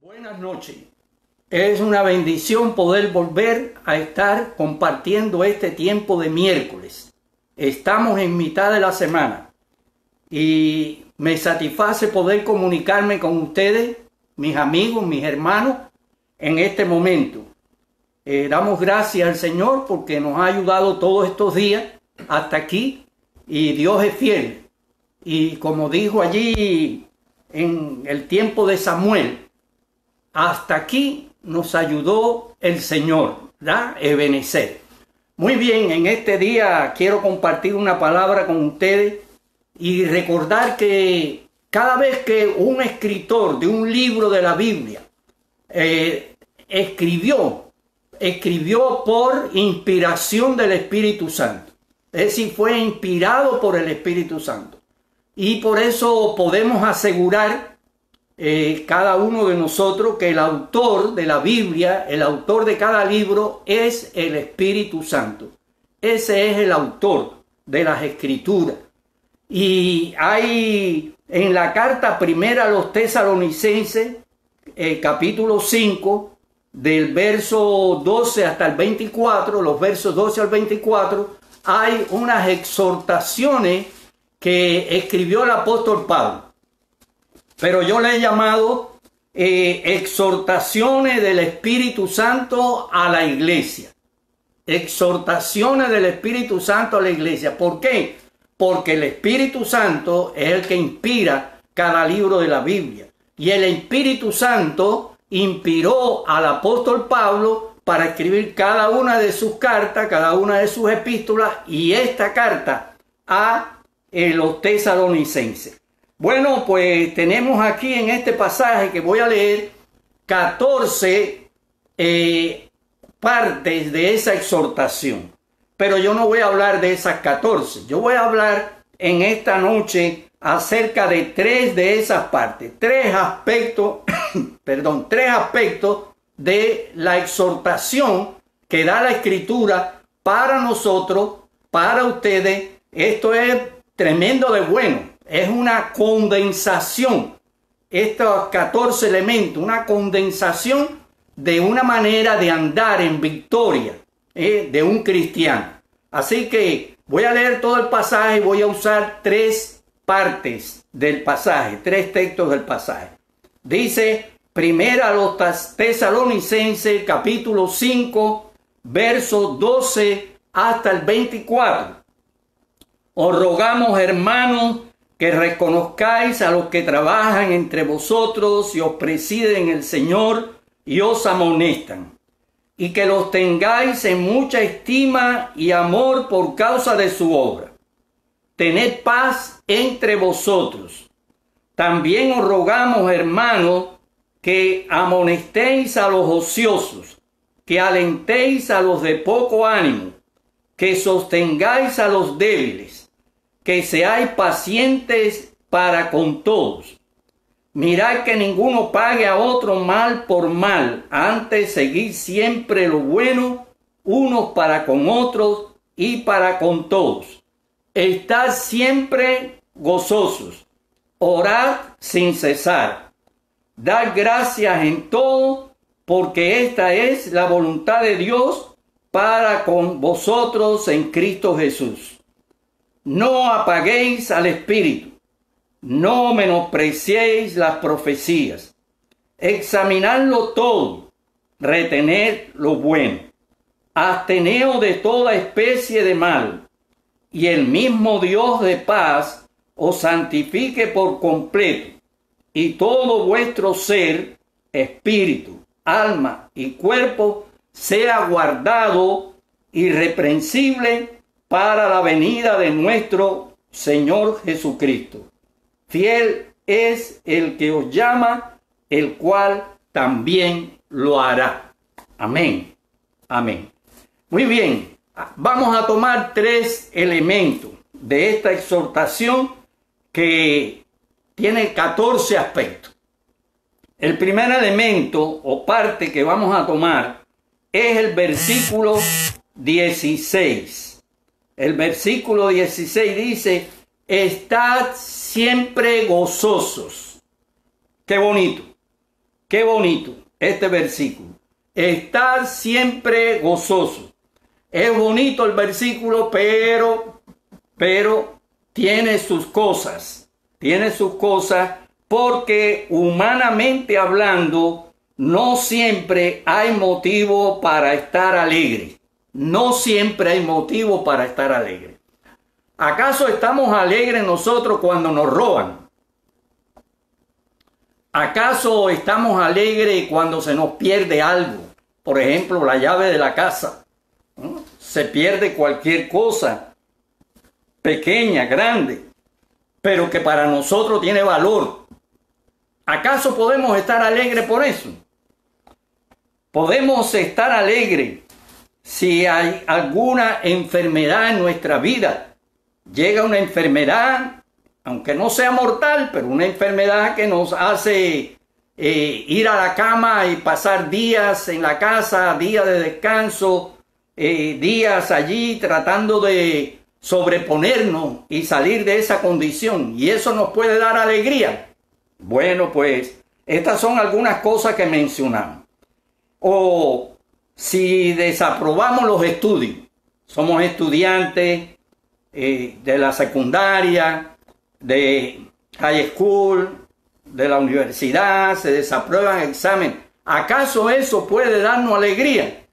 Buenas noches. Es una bendición poder volver a estar compartiendo este tiempo de miércoles. Estamos en mitad de la semana y me satisface poder comunicarme con ustedes, mis amigos, mis hermanos, en este momento. Damos gracias al Señor porque nos ha ayudado todos estos días hasta aquí y Dios es fiel. Y como dijo allí en el tiempo de Samuel, hasta aquí nos ayudó el Señor, ¿verdad? Ebenezer. Muy bien, en este día quiero compartir una palabra con ustedes y recordar que cada vez que un escritor de un libro de la Biblia escribió por inspiración del Espíritu Santo. Es decir, fue inspirado por el Espíritu Santo. Y por eso podemos asegurar cada uno de nosotros que el autor de la Biblia, el autor de cada libro es el Espíritu Santo. Ese es el autor de las Escrituras. Y hay en la carta primera a los Tesalonicenses, capítulo 5, del verso 12 hasta el 24, los versos 12 al 24, hay unas exhortaciones que escribió el apóstol Pablo. Pero yo le he llamado exhortaciones del Espíritu Santo a la iglesia. Exhortaciones del Espíritu Santo a la iglesia. ¿Por qué? Porque el Espíritu Santo es el que inspira cada libro de la Biblia. Y el Espíritu Santo inspiró al apóstol Pablo para escribir cada una de sus cartas, cada una de sus epístolas y esta carta a los tesalonicenses. Bueno, pues tenemos aquí en este pasaje que voy a leer 14 partes de esa exhortación. Pero yo no voy a hablar de esas 14. Yo voy a hablar en esta noche acerca de 3 de esas partes. 3 aspectos, tres aspectos de la exhortación que da la Escritura para nosotros, para ustedes. Esto es tremendo de bueno. Es una condensación, estos 14 elementos, una condensación de una manera de andar en victoria de un cristiano. Así que voy a leer todo el pasaje y voy a usar 3 partes del pasaje, 3 textos del pasaje. Dice, primera a los Tesalonicenses, capítulo 5, versos 12 hasta el 24. Os rogamos, hermanos, que reconozcáis a los que trabajan entre vosotros y os presiden el Señor y os amonestan, y que los tengáis en mucha estima y amor por causa de su obra. Tened paz entre vosotros. También os rogamos, hermanos, que amonestéis a los ociosos, que alentéis a los de poco ánimo, que sostengáis a los débiles, que seáis pacientes para con todos. Mirad que ninguno pague a otro mal por mal, antes seguid siempre lo bueno, unos para con otros y para con todos. Estad siempre gozosos, orad sin cesar, dad gracias en todo, porque esta es la voluntad de Dios para con vosotros en Cristo Jesús. No apaguéis al Espíritu, no menospreciéis las profecías. Examinadlo todo, retened lo bueno. Absteneos de toda especie de mal, y el mismo Dios de paz os santifique por completo, y todo vuestro ser, espíritu, alma y cuerpo, sea guardado irreprensible para la venida de nuestro Señor Jesucristo. Fiel es el que os llama, el cual también lo hará. Amén. Amén. Muy bien, vamos a tomar 3 elementos de esta exhortación que tiene 14 aspectos. El primer elemento o parte que vamos a tomar es el versículo 16. El versículo 16 dice, estad siempre gozosos. Qué bonito. Qué bonito este versículo. Estar siempre gozoso. Es bonito el versículo, pero tiene sus cosas. Tiene sus cosas porque humanamente hablando, no siempre hay motivo para estar alegre. No siempre hay motivo para estar alegre. ¿Acaso estamos alegres nosotros cuando nos roban? ¿Acaso estamos alegres cuando se nos pierde algo? Por ejemplo, la llave de la casa. Se pierde cualquier cosa, pequeña, grande, pero que para nosotros tiene valor. ¿Acaso podemos estar alegres por eso? Podemos estar alegres si hay alguna enfermedad en nuestra vida. Llega una enfermedad, aunque no sea mortal, pero una enfermedad que nos hace ir a la cama y pasar días en la casa, días de descanso, días allí tratando de sobreponernos y salir de esa condición. Y eso nos puede dar alegría. Bueno, pues estas son algunas cosas que mencionamos. O si desaprobamos los estudios, somos estudiantes de la secundaria, de high school, de la universidad, se desaprueban exámenes. ¿Acaso eso puede darnos alegría?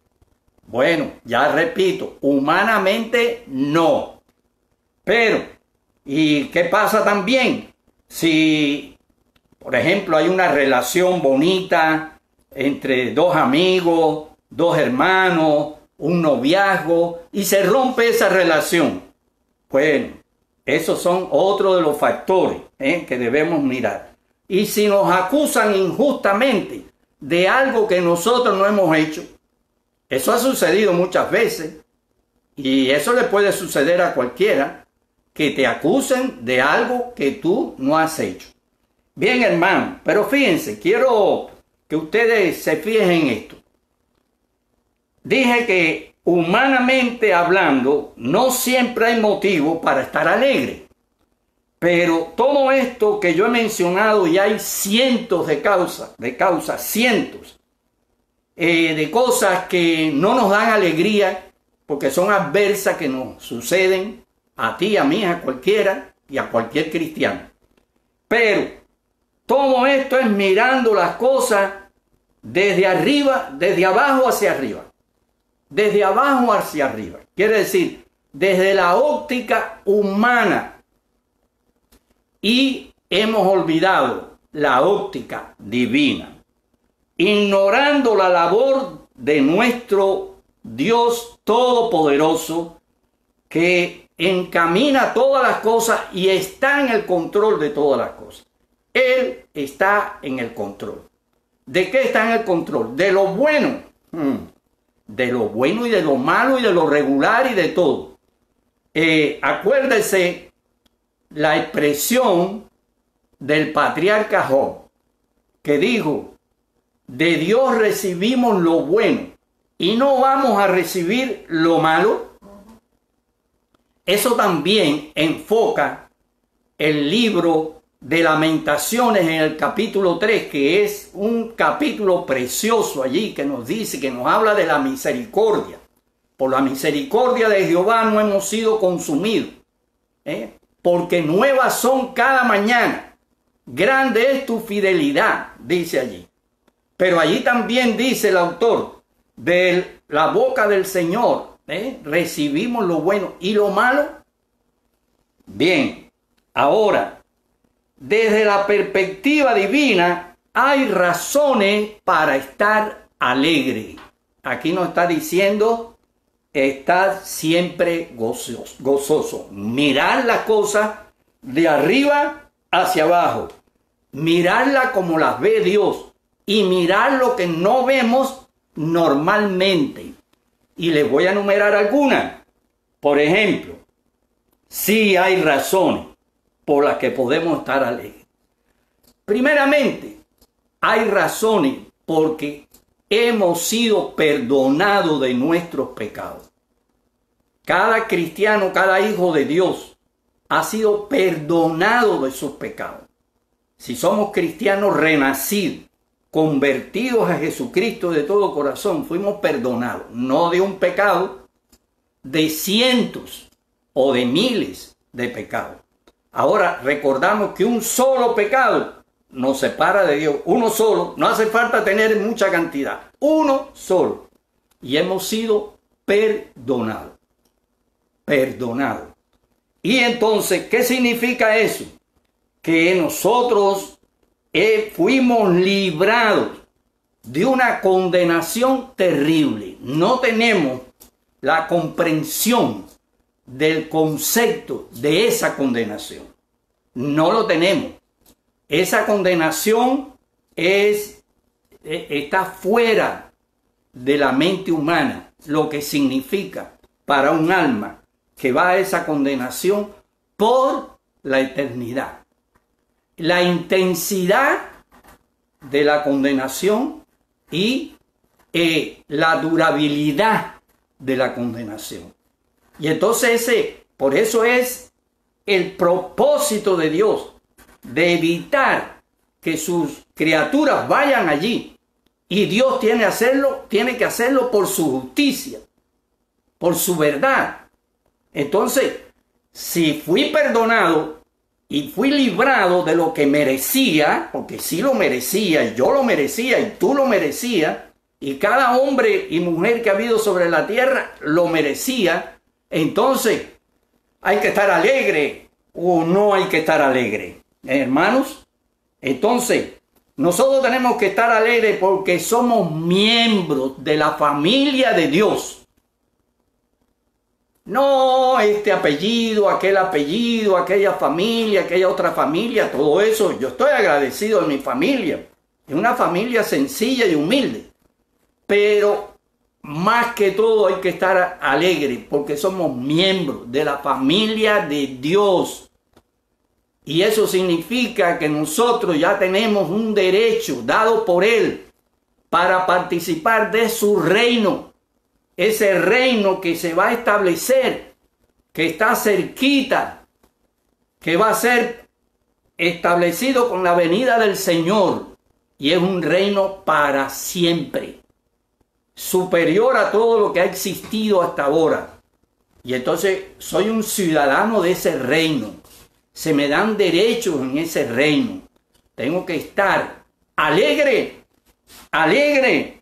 Bueno, ya repito, humanamente no. Pero, ¿y qué pasa también? Si, por ejemplo, hay una relación bonita entre dos amigos, dos hermanos, un noviazgo, y se rompe esa relación. Bueno, esos son otros de los factores que debemos mirar. Y si nos acusan injustamente de algo que nosotros no hemos hecho, eso ha sucedido muchas veces, y eso le puede suceder a cualquiera, que te acusen de algo que tú no has hecho. Bien, hermano, pero fíjense, quiero que ustedes se fijen en esto. Dije que humanamente hablando, no siempre hay motivo para estar alegre. Pero todo esto que yo he mencionado, y hay cientos de causas, cientos de cosas que no nos dan alegría, porque son adversas que nos suceden a ti, a mí, a cualquiera y a cualquier cristiano. Pero todo esto es mirando las cosas desde arriba, desde abajo hacia arriba. Desde abajo hacia arriba. Quiere decir, desde la óptica humana. Y hemos olvidado la óptica divina. Ignorando la labor de nuestro Dios Todopoderoso, que encamina todas las cosas y está en el control de todas las cosas. Él está en el control. ¿De qué está en el control? De lo bueno. De lo bueno y de lo malo y de lo regular y de todo. Acuérdese la expresión del patriarca Job, que dijo: de Dios recibimos lo bueno y no vamos a recibir lo malo. Eso también enfoca el libro de Lamentaciones en el capítulo 3, que es un capítulo precioso allí, que nos dice, que nos habla de la misericordia. Por la misericordia de Jehová no hemos sido consumidos, porque nuevas son cada mañana. Grande es tu fidelidad, dice allí. Pero allí también dice el autor, de la boca del Señor, recibimos lo bueno y lo malo. Bien, ahora, desde la perspectiva divina, hay razones para estar alegre. Aquí nos está diciendo, estar siempre gozoso. Mirar las cosas de arriba hacia abajo. Mirarlas como las ve Dios. Y mirar lo que no vemos normalmente. Y les voy a enumerar algunas. Por ejemplo, sí hay razones por las que podemos estar alegres. Primeramente, hay razones porque hemos sido perdonados de nuestros pecados. Cada cristiano, cada hijo de Dios ha sido perdonado de sus pecados. Si somos cristianos renacidos, convertidos a Jesucristo de todo corazón, fuimos perdonados, no de un pecado, de cientos o de miles de pecados. Ahora recordamos que un solo pecado nos separa de Dios, uno solo, no hace falta tener mucha cantidad, uno solo, y hemos sido perdonados, perdonados. Y entonces, ¿qué significa eso? Que nosotros fuimos librados de una condenación terrible. No tenemos la comprensión del concepto de esa condenación. No lo tenemos. Esa condenación está fuera de la mente humana, lo que significa para un alma que va a esa condenación por la eternidad. La intensidad de la condenación y la durabilidad de la condenación. Y entonces por eso es el propósito de Dios, de evitar que sus criaturas vayan allí. Y Dios tiene que hacerlo por su justicia, por su verdad. Entonces, si fui perdonado y fui librado de lo que merecía, porque sí lo merecía, y yo lo merecía, y tú lo merecías, y cada hombre y mujer que ha habido sobre la tierra lo merecía, entonces hay que estar alegre o no hay que estar alegre, hermanos. Entonces, nosotros tenemos que estar alegres porque somos miembros de la familia de Dios. No este apellido, aquella familia, aquella otra familia, todo eso. Yo estoy agradecido de mi familia. Es una familia sencilla y humilde. Pero más que todo hay que estar alegres porque somos miembros de la familia de Dios. Y eso significa que nosotros ya tenemos un derecho dado por Él para participar de su reino. Ese reino que se va a establecer, que está cerquita, que va a ser establecido con la venida del Señor. Y es un reino para siempre, superior a todo lo que ha existido hasta ahora. Y entonces soy un ciudadano de ese reino. Se me dan derechos en ese reino. Tengo que estar alegre, alegre.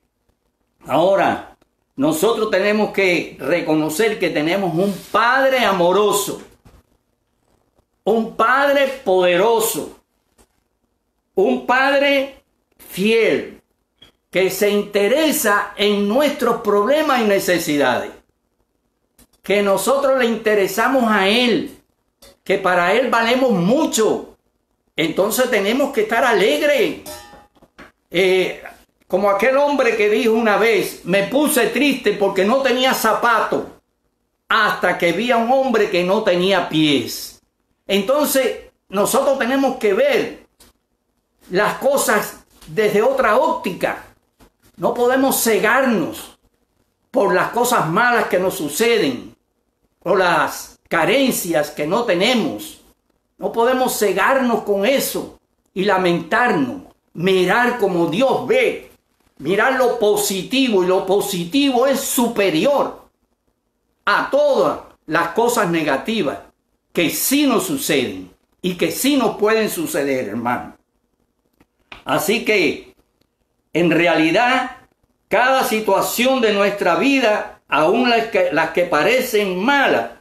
Ahora, nosotros tenemos que reconocer que tenemos un Padre amoroso, un Padre poderoso, un Padre fiel, que se interesa en nuestros problemas y necesidades, que nosotros le interesamos a Él, que para Él valemos mucho. Entonces tenemos que estar alegres. Como aquel hombre que dijo una vez, me puse triste porque no tenía zapatos hasta que vi a un hombre que no tenía pies. Entonces nosotros tenemos que ver las cosas desde otra óptica. No podemos cegarnos por las cosas malas que nos suceden, por las carencias que no tenemos. No podemos cegarnos con eso y lamentarnos. Mirar como Dios ve. Mirar lo positivo, y lo positivo es superior a todas las cosas negativas que sí nos suceden y que sí nos pueden suceder, hermano. Así que, en realidad, cada situación de nuestra vida, aun las que parecen malas,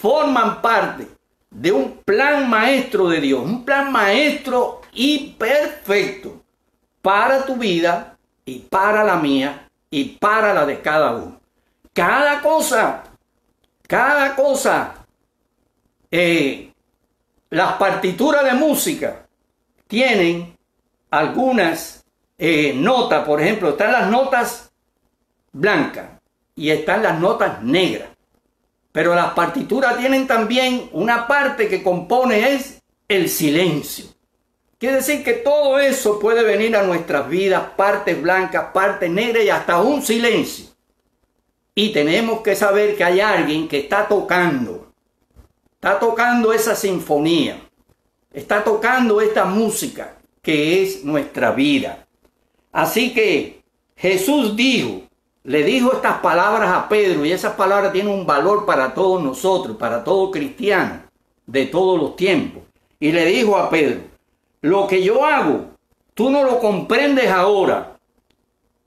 forman parte de un plan maestro de Dios, un plan maestro y perfecto para tu vida y para la mía y para la de cada uno. Cada cosa, las partituras de música tienen algunas notas. Por ejemplo, están las notas blancas y están las notas negras. Pero las partituras tienen también una parte que compone es el silencio. Quiere decir que todo eso puede venir a nuestras vidas, partes blancas, partes negras y hasta un silencio. Y tenemos que saber que hay alguien que está tocando esa sinfonía, está tocando esta música que es nuestra vida. Así que Jesús le dijo estas palabras a Pedro, y esas palabras tienen un valor para todos nosotros, para todo cristiano de todos los tiempos. Y le dijo a Pedro, lo que yo hago, tú no lo comprendes ahora,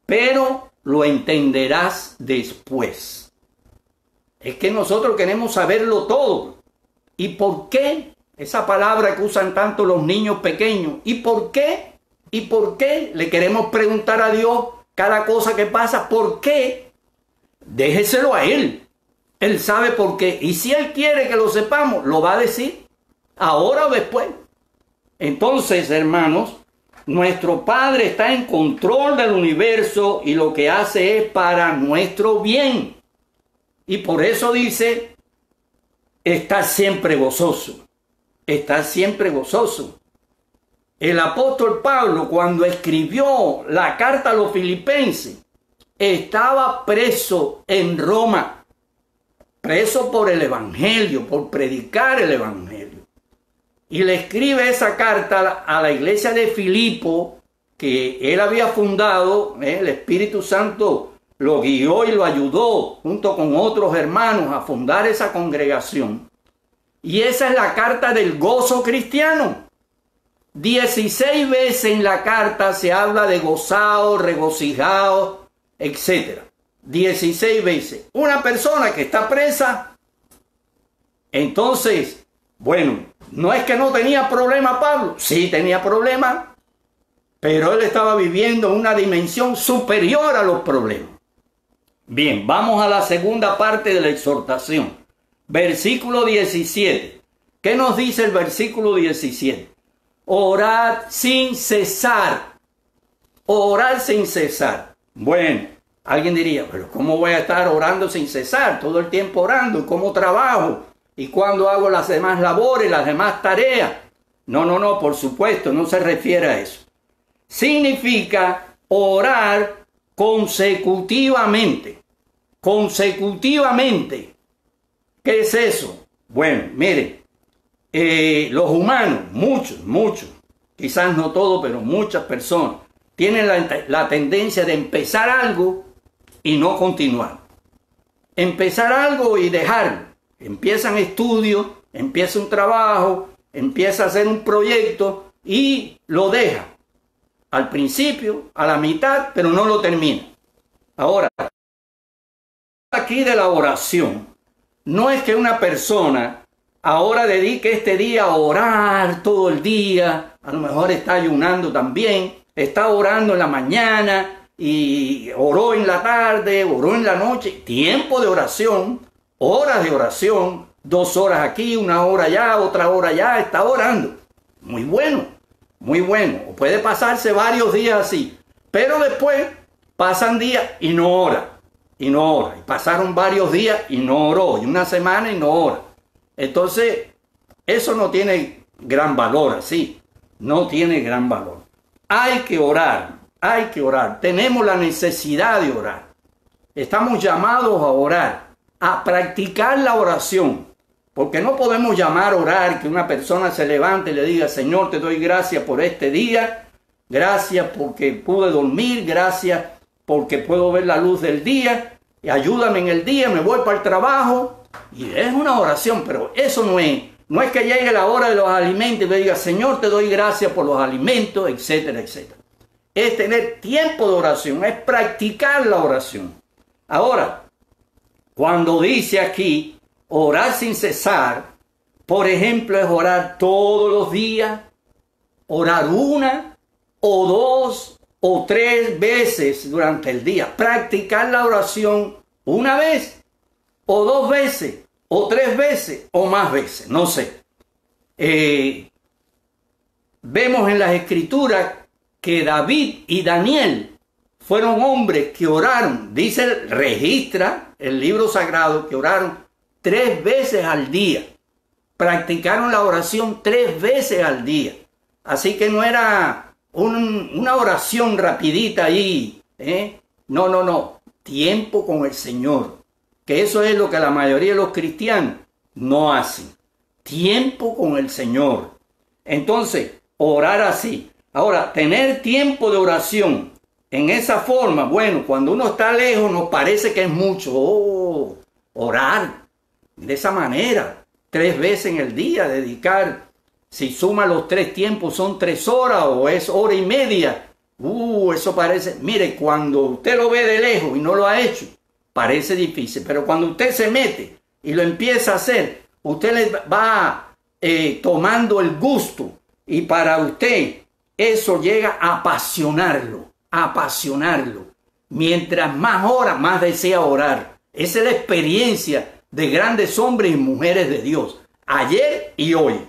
pero lo entenderás después. Es que nosotros queremos saberlo todo. ¿Y por qué? Esa palabra que usan tanto los niños pequeños. ¿Y por qué? ¿Y por qué? Le queremos preguntar a Dios cada cosa que pasa. ¿Por qué? Déjeselo a Él. Él sabe por qué. Y si Él quiere que lo sepamos, lo va a decir. Ahora o después. Entonces, hermanos, nuestro Padre está en control del universo y lo que hace es para nuestro bien. Y por eso dice, está siempre gozoso. Está siempre gozoso. El apóstol Pablo, cuando escribió la carta a los filipenses, estaba preso en Roma. Preso por el evangelio, por predicar el evangelio. Y le escribe esa carta a la iglesia de Filipo, que él había fundado. El Espíritu Santo lo guió y lo ayudó, junto con otros hermanos, a fundar esa congregación. Y esa es la carta del gozo cristiano. 16 veces en la carta se habla de gozado, regocijado, etc. 16 veces. Una persona que está presa, entonces, bueno, no es que no tenía problema Pablo, sí tenía problema, pero él estaba viviendo en una dimensión superior a los problemas. Bien, vamos a la segunda parte de la exhortación. Versículo 17. ¿Qué nos dice el versículo 17? Orad sin cesar. Orad sin cesar. Bueno, alguien diría, pero ¿cómo voy a estar orando sin cesar? Todo el tiempo orando. ¿Y cómo trabajo? ¿Y cuándo hago las demás labores, las demás tareas? No, por supuesto, no se refiere a eso. Significa orar consecutivamente. Consecutivamente. ¿Qué es eso? Bueno, miren, los humanos, muchos, quizás no todos, pero muchas personas, tienen la tendencia de empezar algo y no continuar. Empezar algo y dejarlo. Empiezan estudios, empieza un trabajo, empieza a hacer un proyecto y lo deja. Al principio, a la mitad, pero no lo termina. Ahora, aquí de la oración, no es que una persona ahora dedique este día a orar todo el día, a lo mejor está ayunando también, está orando en la mañana y oró en la tarde, oró en la noche, tiempo de oración, horas de oración, 2 horas aquí, 1 hora allá, otra hora allá, está orando. Muy bueno, muy bueno. O puede pasarse varios días así, pero después pasan días y no ora. Y no ora. Y pasaron varios días y no oró. Y 1 semana y no ora. Entonces, eso no tiene gran valor así. No tiene gran valor. Hay que orar. Hay que orar. Tenemos la necesidad de orar. Estamos llamados a orar. A practicar la oración. Porque no podemos llamar a orar que una persona se levante y le diga, Señor, te doy gracias por este día. Gracias porque pude dormir. Gracias porque puedo ver la luz del día, y ayúdame en el día, me voy para el trabajo, y es una oración, pero eso no es que llegue la hora de los alimentos y le diga, Señor, te doy gracias por los alimentos, etcétera, etcétera. Es tener tiempo de oración, es practicar la oración. Ahora, cuando dice aquí, orar sin cesar, por ejemplo, es orar todos los días, orar 1 o 2 o 3 veces durante el día. Practicar la oración 1 vez, o 2 veces, o 3 veces, o más veces, no sé. Vemos en las Escrituras que David y Daniel fueron hombres que oraron. Registra el libro sagrado que oraron 3 veces al día. Practicaron la oración 3 veces al día. Así que no era una oración rapidita ahí, No. Tiempo con el Señor. Que eso es lo que la mayoría de los cristianos no hacen. Tiempo con el Señor. Entonces, orar así. Ahora, tener tiempo de oración en esa forma, bueno, cuando uno está lejos nos parece que es mucho. Oh, orar de esa manera, 3 veces en el día, dedicar, si suma los 3 tiempos son 3 horas o es 1 hora y media. Eso parece, mire, cuando usted lo ve de lejos y no lo ha hecho, parece difícil, pero cuando usted se mete y lo empieza a hacer, usted le va tomando el gusto y para usted eso llega a apasionarlo, Mientras más ora, más desea orar. Esa es la experiencia de grandes hombres y mujeres de Dios, ayer y hoy.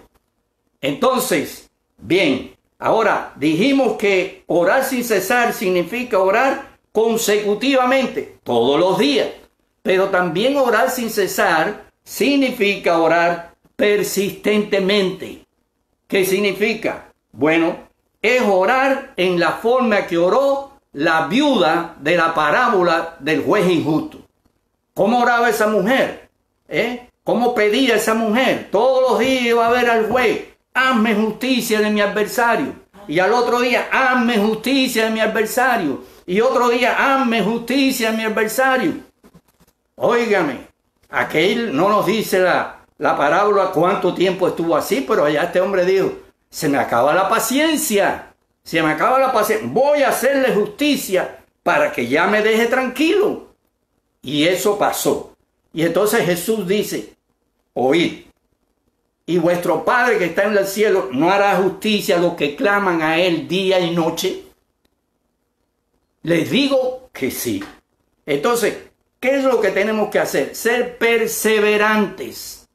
Entonces, bien, ahora dijimos que orar sin cesar significa orar consecutivamente, todos los días. Pero también orar sin cesar significa orar persistentemente. ¿Qué significa? Bueno, es orar en la forma que oró la viuda de la parábola del juez injusto. ¿Cómo oraba esa mujer? ¿Cómo pedía esa mujer? Todos los días iba a ver al juez, hazme justicia de mi adversario. Y al otro día, hazme justicia de mi adversario. Y otro día, hazme justicia de mi adversario. Óigame, aquel no nos dice la parábola cuánto tiempo estuvo así, pero allá este hombre dijo, se me acaba la paciencia, voy a hacerle justicia para que ya me deje tranquilo. Y eso pasó. Y entonces Jesús dice, oíd, y vuestro Padre que está en el cielo no hará justicia a los que claman a Él día y noche. Les digo que sí. Entonces, ¿qué es lo que tenemos que hacer? Ser perseverantes.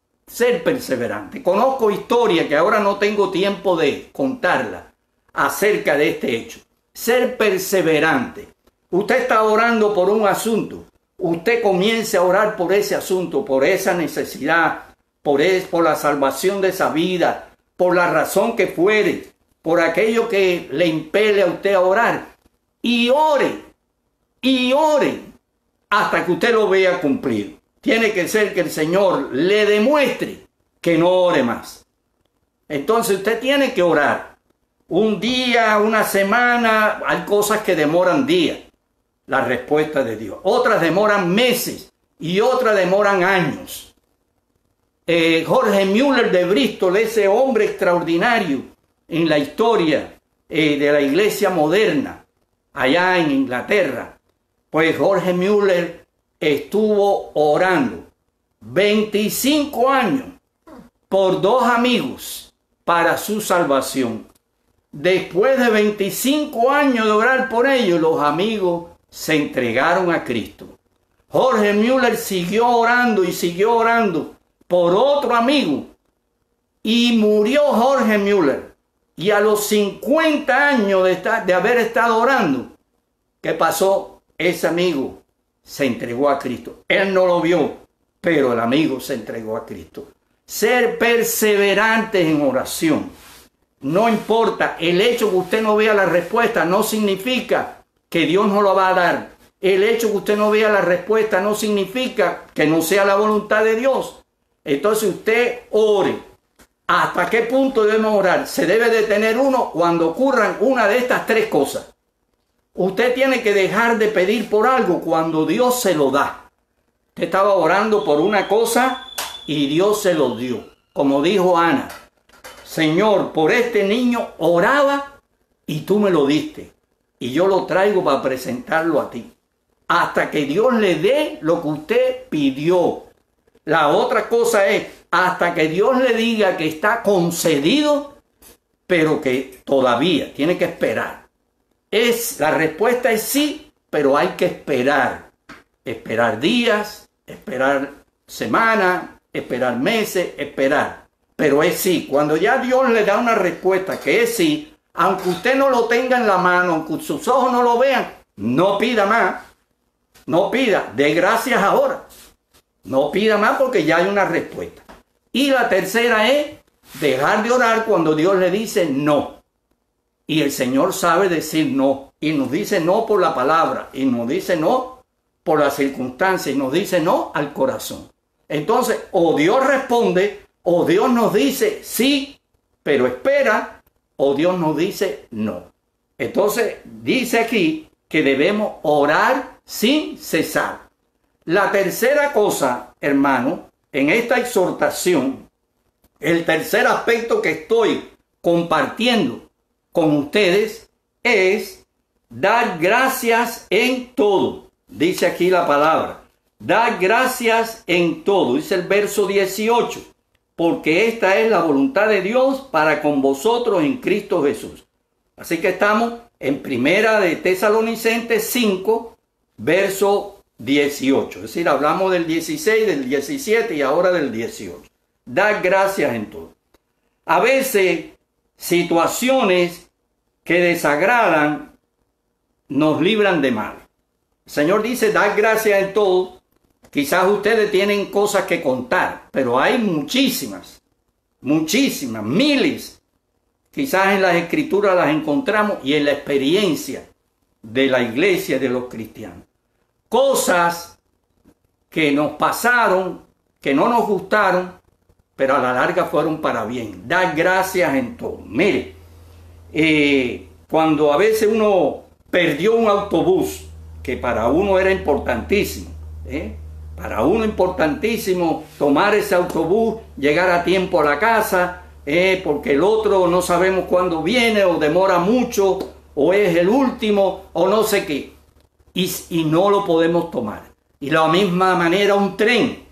Conozco historia que ahora no tengo tiempo de contarla acerca de este hecho. Ser perseverante. Usted está orando por un asunto. Usted comience a orar por ese asunto, por esa necesidad, por la salvación de esa vida, por la razón que fuere, por aquello que le impele a usted a orar. Y ore hasta que usted lo vea cumplir. Tiene que ser que el Señor le demuestre que no ore más. Entonces usted tiene que orar. Un día, una semana, hay cosas que demoran días, la respuesta de Dios. Otras demoran meses y otras demoran años. Jorge Müller de Bristol, ese hombre extraordinario en la historia de la iglesia moderna, allá en Inglaterra, pues Jorge Müller estuvo orando 25 años por 2 amigos para su salvación. Después de 25 años de orar por ellos, los amigos se entregaron a Cristo. Jorge Müller siguió orando por otro amigo y murió Jorge Müller. Y a los 50 años de haber estado orando, ¿qué pasó? Ese amigo se entregó a Cristo. Él no lo vio, pero el amigo se entregó a Cristo. Ser perseverantes en oración. No importa, el hecho que usted no vea la respuesta no significa que Dios no lo va a dar. El hecho que usted no vea la respuesta no significa que no sea la voluntad de Dios. Entonces usted ore. ¿Hasta qué punto debemos orar? Se debe de tener uno cuando ocurran una de estas 3 cosas. Usted tiene que dejar de pedir por algo cuando Dios se lo da. Usted estaba orando por una cosa y Dios se lo dio. Como dijo Ana, Señor, por este niño oraba y tú me lo diste. Y yo lo traigo para presentarlo a ti. Hasta que Dios le dé lo que usted pidió. La otra cosa es hasta que Dios le diga que está concedido, pero que todavía tiene que esperar. La respuesta es sí, pero hay que esperar. Esperar días, esperar semanas, esperar meses, esperar. Pero es sí. Cuando ya Dios le da una respuesta que es sí, aunque usted no lo tenga en la mano, aunque sus ojos no lo vean, no pida más. No pida, dé gracias ahora. No pida más porque ya hay una respuesta. Y la tercera es dejar de orar cuando Dios le dice no. Y el Señor sabe decir no. Y nos dice no por la palabra. Y nos dice no por las circunstancias. Y nos dice no al corazón. Entonces, o Dios responde, o Dios nos dice sí, pero espera, o Dios nos dice no. Entonces, dice aquí que debemos orar sin cesar. La tercera cosa, hermano, en esta exhortación, el tercer aspecto que estoy compartiendo con ustedes es dar gracias en todo. Dice aquí la palabra, dar gracias en todo. Dice el verso 18, porque esta es la voluntad de Dios para con vosotros en Cristo Jesús. Así que estamos en Primera de Tesalonicenses 5, verso 18. Es decir, hablamos del 16, del 17 y ahora del 18. Dar gracias en todo. A veces, situaciones que desagradan nos libran de mal. El Señor dice, dar gracias en todo. Quizás ustedes tienen cosas que contar, pero hay muchísimas, miles. Quizás en las Escrituras las encontramos y en la experiencia de la iglesia, de los cristianos. Cosas que nos pasaron, que no nos gustaron, pero a la larga fueron para bien. Dar gracias en todo. Mire, cuando a veces uno perdió un autobús, que para uno era importantísimo, para uno importantísimo tomar ese autobús, llegar a tiempo a la casa, porque el otro no sabemos cuándo viene, o demora mucho, o es el último, o no sé qué, y no lo podemos tomar. Y de la misma manera un tren,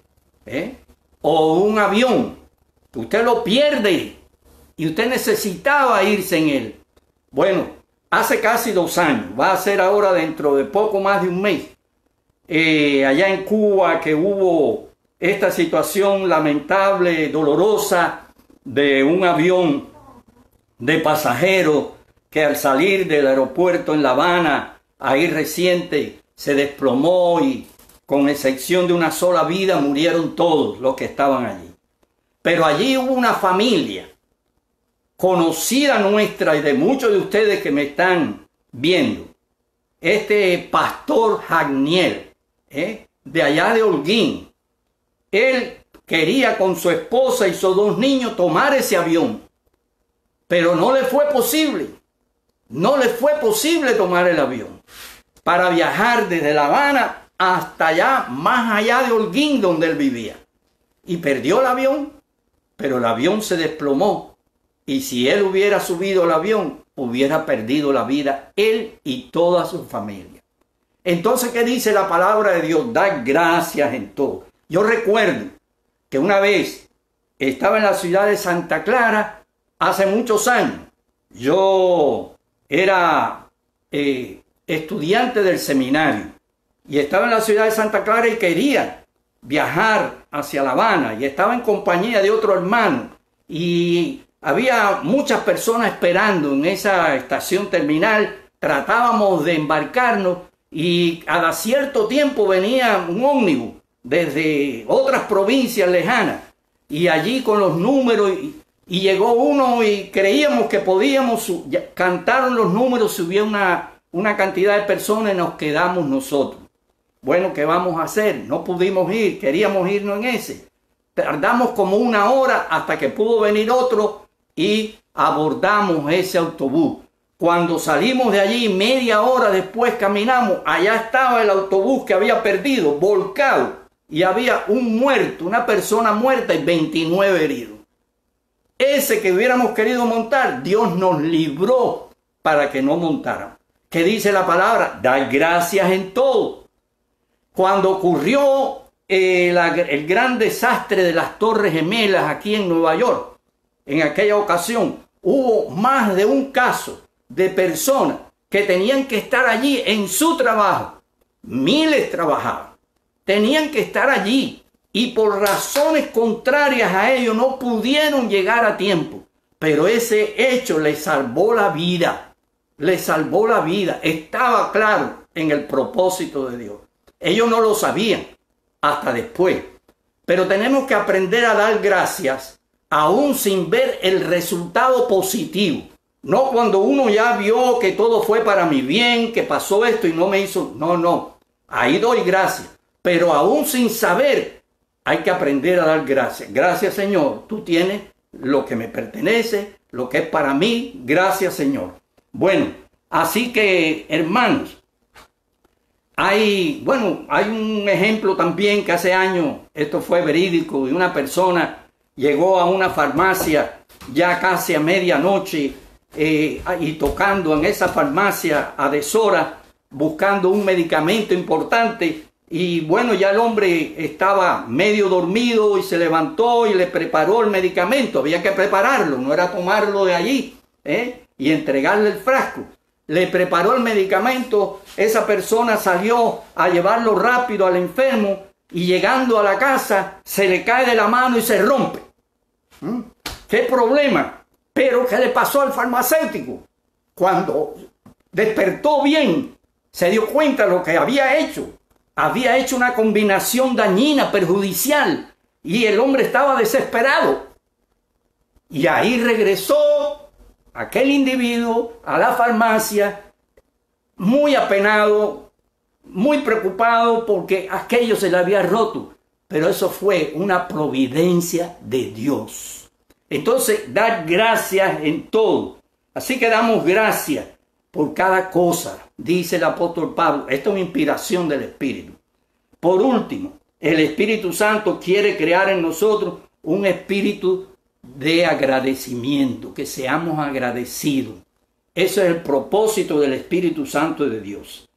o un avión, usted lo pierde, y usted necesitaba irse en él. Bueno, hace casi 2 años, va a ser ahora dentro de poco más de un mes, allá en Cuba, que hubo esta situación lamentable, dolorosa, de un avión de pasajeros que al salir del aeropuerto en La Habana, ahí reciente, se desplomó y con excepción de una sola vida murieron todos los que estaban allí. Pero allí hubo una familia conocida nuestra y de muchos de ustedes que me están viendo. Este pastor Jagniel, de allá de Holguín, él quería con su esposa y sus 2 niños tomar ese avión, pero no le fue posible. No le fue posible tomar el avión para viajar desde La Habana hasta allá, más allá de Holguín, donde él vivía. Y perdió el avión, pero el avión se desplomó. Y si él hubiera subido al avión, hubiera perdido la vida él y toda su familia. Entonces, ¿qué dice la palabra de Dios? Dar gracias en todo. Yo recuerdo que una vez estaba en la ciudad de Santa Clara, hace muchos años. Yo era estudiante del seminario y estaba en la ciudad de Santa Clara y quería viajar hacia La Habana y estaba en compañía de otro hermano y había muchas personas esperando en esa estación terminal. Tratábamos de embarcarnos y cada cierto tiempo venía un ómnibus desde otras provincias lejanas, y allí con los números, y llegó uno y creíamos que podíamos, cantaron los números, subía una cantidad de personas y nos quedamos nosotros. Bueno, ¿qué vamos a hacer? No pudimos ir, queríamos irnos en ese. Tardamos como 1 hora hasta que pudo venir otro y abordamos ese autobús. Cuando salimos de allí, media hora después caminamos, allá estaba el autobús que había perdido, volcado. Y había un muerto, una persona muerta y 29 heridos. Ese que hubiéramos querido montar, Dios nos libró para que no montáramos. ¿Qué dice la palabra? Dar gracias en todo. Cuando ocurrió el gran desastre de las Torres Gemelas aquí en Nueva York, en aquella ocasión, hubo más de un caso de personas que tenían que estar allí en su trabajo. Miles trabajaban. Tenían que estar allí y por razones contrarias a ellos no pudieron llegar a tiempo. Pero ese hecho les salvó la vida. Les salvó la vida. Estaba claro en el propósito de Dios. Ellos no lo sabían hasta después. Pero tenemos que aprender a dar gracias aún sin ver el resultado positivo. No cuando uno ya vio que todo fue para mi bien, que pasó esto y no me hizo. No. Ahí doy gracias. Pero aún sin saber, hay que aprender a dar gracias. Gracias, Señor. Tú tienes lo que me pertenece, lo que es para mí. Gracias, Señor. Bueno, así que, hermanos, Hay un ejemplo también que hace años, esto fue verídico, de una persona llegó a una farmacia ya casi a medianoche y tocando en esa farmacia a deshora, buscando un medicamento importante. Y bueno, ya el hombre estaba medio dormido y se levantó y le preparó el medicamento. Había que prepararlo, no era tomarlo de allí y entregarle el frasco. Le preparó el medicamento, esa persona salió a llevarlo rápido al enfermo y llegando a la casa se le cae de la mano y se rompe. ¿Qué problema? Pero ¿qué le pasó al farmacéutico? Cuando despertó bien, se dio cuenta de lo que había hecho. Había hecho una combinación dañina, perjudicial, y el hombre estaba desesperado. Y ahí regresó aquel individuo a la farmacia, muy apenado, muy preocupado porque aquello se le había roto. Pero eso fue una providencia de Dios. Entonces, dar gracias en todo. Así que damos gracias por cada cosa, dice el apóstol Pablo. Esto es una inspiración del Espíritu. Por último, el Espíritu Santo quiere crear en nosotros un espíritu de agradecimiento, que seamos agradecidos. Ese es el propósito del Espíritu Santo de Dios.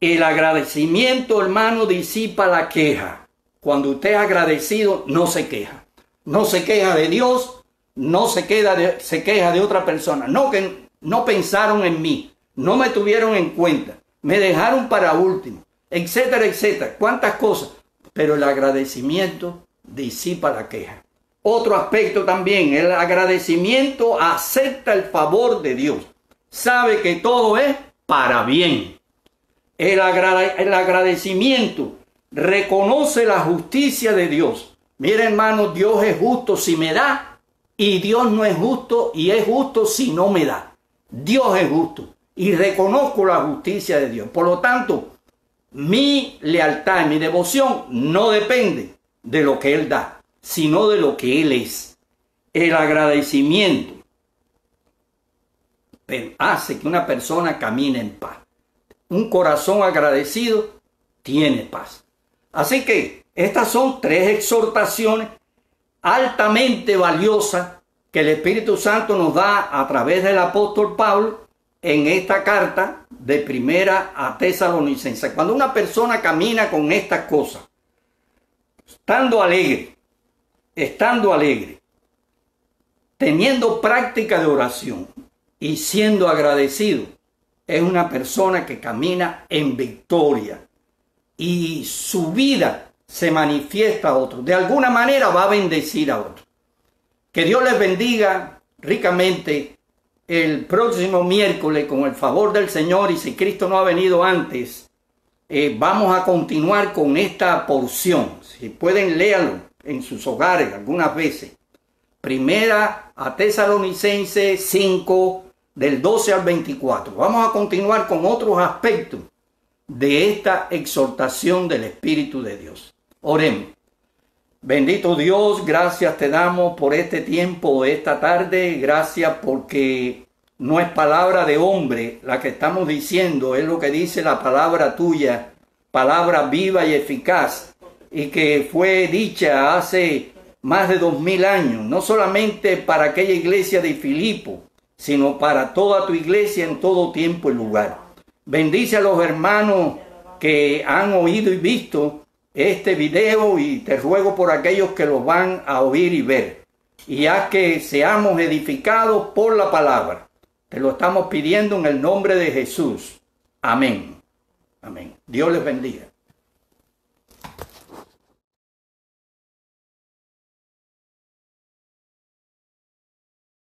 El agradecimiento, hermano, disipa la queja. Cuando usted es agradecido, no se queja. No se queja de Dios, no se queja de otra persona. No, que no pensaron en mí, no me tuvieron en cuenta, me dejaron para último, etcétera, etcétera. Cuántas cosas. Pero el agradecimiento disipa la queja. Otro aspecto también, el agradecimiento acepta el favor de Dios. Sabe que todo es para bien. El agradecimiento reconoce la justicia de Dios. Mira, hermano, Dios es justo si me da y Dios no es justo y es justo si no me da. Dios es justo y reconozco la justicia de Dios. Por lo tanto, mi lealtad y mi devoción no depende de lo que Él da, sino de lo que Él es. El agradecimiento hace que una persona camine en paz. Un corazón agradecido tiene paz. Así que estas son 3 exhortaciones altamente valiosas que el Espíritu Santo nos da a través del apóstol Pablo en esta carta de Primera a Tesalonicenses. Cuando una persona camina con estas cosas, estando alegre, teniendo práctica de oración y siendo agradecido, es una persona que camina en victoria y su vida se manifiesta a otros. De alguna manera va a bendecir a otros. Que Dios les bendiga ricamente. El próximo miércoles, con el favor del Señor, y si Cristo no ha venido antes, vamos a continuar con esta porción. Si pueden, léanlo en sus hogares algunas veces. Primera a Tesalonicenses 5, del 12 al 24. Vamos a continuar con otros aspectos de esta exhortación del Espíritu de Dios. Oremos. Bendito Dios, gracias te damos por este tiempo, esta tarde. Gracias porque no es palabra de hombre la que estamos diciendo, es lo que dice la palabra tuya, palabra viva y eficaz, y que fue dicha hace más de 2000 años, no solamente para aquella iglesia de Filipo, sino para toda tu iglesia en todo tiempo y lugar. Bendice a los hermanos que han oído y visto este video, y te ruego por aquellos que los van a oír y ver, y haz que seamos edificados por la palabra. Te lo estamos pidiendo en el nombre de Jesús. Amén. Amén. Dios les bendiga.